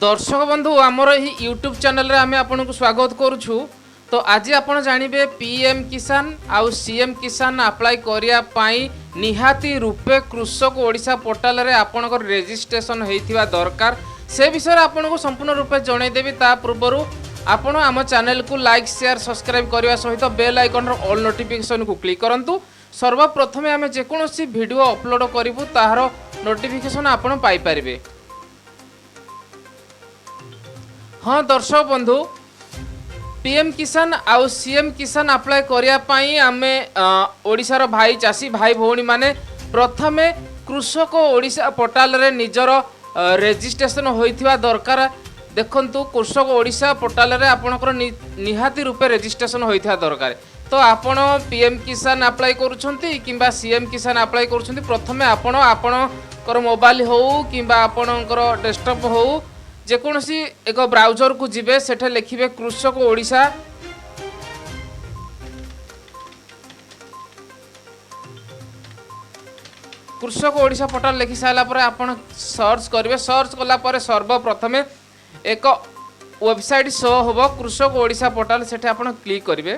दर्शक बंधु आमर यूट्यूब चैनल रे आम आपन को स्वागत करुछु। तो आज आप जानवे पीएम किसान आउ सीएम किसान अप्लाई करने निहाती रूपे कृषक ओडिशा पोर्टाल रे आपनकर रजिस्ट्रेशन होइथिबा दरकार से विषय आपन को संपूर्ण रूपे जनईदेवी। ता पूर्व आपण आम चैनल को लाइक शेयर सब्सक्राइब करने सहित बेल आइकन ऑल नोटिफिकेशन को क्लिक करंतु। सर्वप्रथमे आम जेकोसी वीडियो अपलोड करूँ तार नोटिफिकेशन आपन पाई परिबे। हाँ दर्शक बंधु, पीएम किसान आउ सीएम किसान अप्लाई करने आम ओडिशार भाई चाषी भाई भौणी माने प्रथमे कृषक ओडिशा पोर्टाल रे निजर रजिस्ट्रेशन होइथिबा दरकार। देखंतु कृषक ओडिशा पोर्टाल रे आपनकर निहाती रूपे रजिस्ट्रेशन होइथिबा दरकार। तो आपण पीएम किसान अप्लाई करूछंती किंबा सीएम किसान अप्लाई करूछंती, प्रथमे आपणकर मोबाइल हो किंबा आपणकर डेस्कटॉप हो जेकोसी एक ब्राउजर को जिबे, सेठे लिखिबे कृषक ओडिशा। कृषक ओडिशा पोर्टाल लिखि सारा पर आपण सर्च करेंगे। सर्च कला पर सर्वप्रथमे एक वेबसाइट शो होबो कृषक ओडिशा पोर्टाल, सेठे आपण क्लिक करेंगे।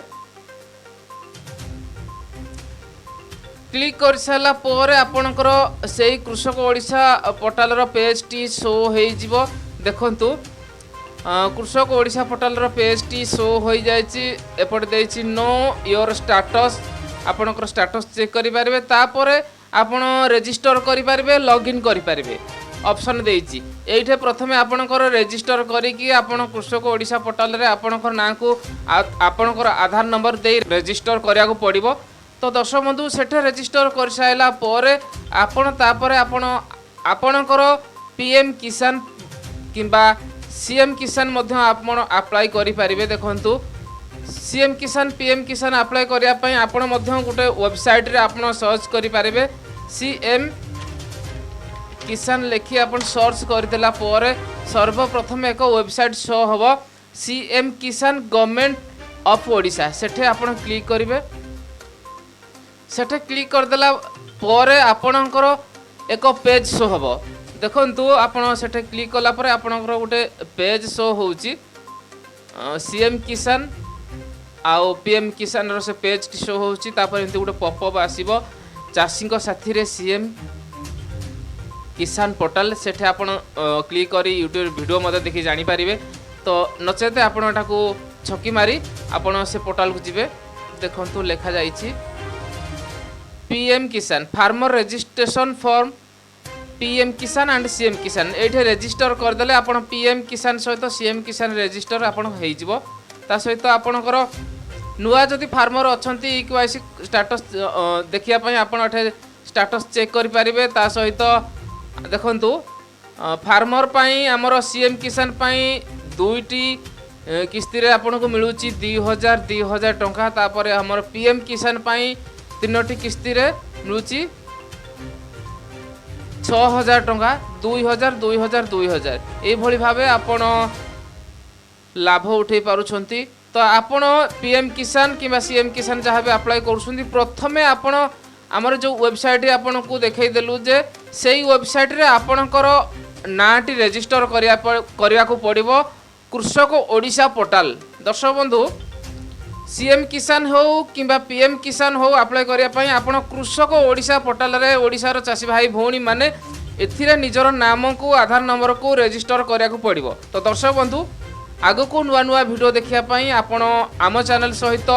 क्लिक कर सारा पर आपणकर सेही कृषक ओडिशा पोर्टाल रो पेज टी शो हो जिवो। देखंतु कृषक ओडिशा पोर्टाल रो पेज टी शो हो जाइछि। एपटे देछि नो योर स्टेटस, आपणकर स्टेटस चेक करि पारबे। तापरे आपण रजिस्टर करि पारबे, लॉगिन करि पारबे ऑप्शन देछि। एइठे प्रथमे आपणकर रजिस्टर करिकि आपण कृषक ओडिशा पोर्टाल रे आपणकर नाम को आपणकर आधार नंबर दे रजिस्टर करिया को पड़िबो। तो दर्शक बंधु सेठे रजिस्टर कर साइला परे आपण तापरे आपणकर पीएम किसान किंबा सीएम किसान मध्य आपण अप्लाई करि पारिबे। देखंतु सीएम किसान पीएम किसान अप्लाई करिया पई आपण मध्य गोटे वेबसाइट रे आपण सर्च करि पारिबे। सीएम किसान लिखि आपण सर्च कर देला परे सर्वप्रथम एक वेबसाइट शो होबो सीएम किसान गवर्नमेंट ऑफ ओडिशा। सेठे आपण क्लिक करिवे। सेठे क्लिक कर देला परे आपणकर एक पेज शो होबो। देखंतु आपण सेठे क्लिक कला परे आपणकर गोटे पेज शो होउची सीएम किसान आउ पीएम किसान रो से पेज शो होउची। तापर एंती गोटे पॉपअप आसीबो चाषी को साथी रे सीएम किसान पोर्टाल। सेठे आपण क्लिक करी यूट्यूब वीडियो मते देखि जानि परिबे। तो नचेते आपण एटाकू छकी मारी आपण से पोर्टाल को जिबे। देखंतु लेखा जाइछि पीएम किसान फार्मर रजिस्ट्रेशन फॉर्म पीएम किसान एंड सीएम किसान। एठे रजिस्टर कर देले आपण पीएम किसान सहित सीएम किसान रजिस्टर आपण होई जिवो। ता सहित आपणकर नुआ जदि फार्मर अछंती केवाईसी स्टेटस देखिया पई आपण एठे स्टेटस चेक करि परिबे। ता सहित देखंतु फार्मर पई हमर सीएम किसान पई दुईटी किस्ती रे आपण को मिलुची 2000 टंका। तापर हमर पीएम किसान पई तीनोटी किस्ती रे मिलुची 6000 टंका 2000 एई भली भाबे आपण लाभ उठे पारुछंती। तो आपण पीएम किसान किबा सीएम किसान जहाँ भी अप्लाई करूछंती, प्रथमे आपण हमर जो वेबसाइट आपण को देखै देलु जे सेही वेबसाइट रे आपणकर नाटी रजिस्टर करिया को पड़िबो कृषक ओडिशा पोर्टाल। दर्शक बंधु सीएम किसान हो किंबा पीएम किसान हो अप्लाई करिया पई आपण कृषक ओडिशा पोर्टाल रे ओडिशार चाषी भाई भौणी माने एथिरे निजर नाम को आधार नंबर को रजिस्टर करिया को पड़िबो। तो दर्शक बंधु आगो को नुआ नुआ वीडियो देखिया पई आपण आम चैनल सहित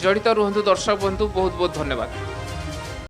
जड़ित रुहंतु। दर्शक बंधु बहुत बहुत धन्यवाद।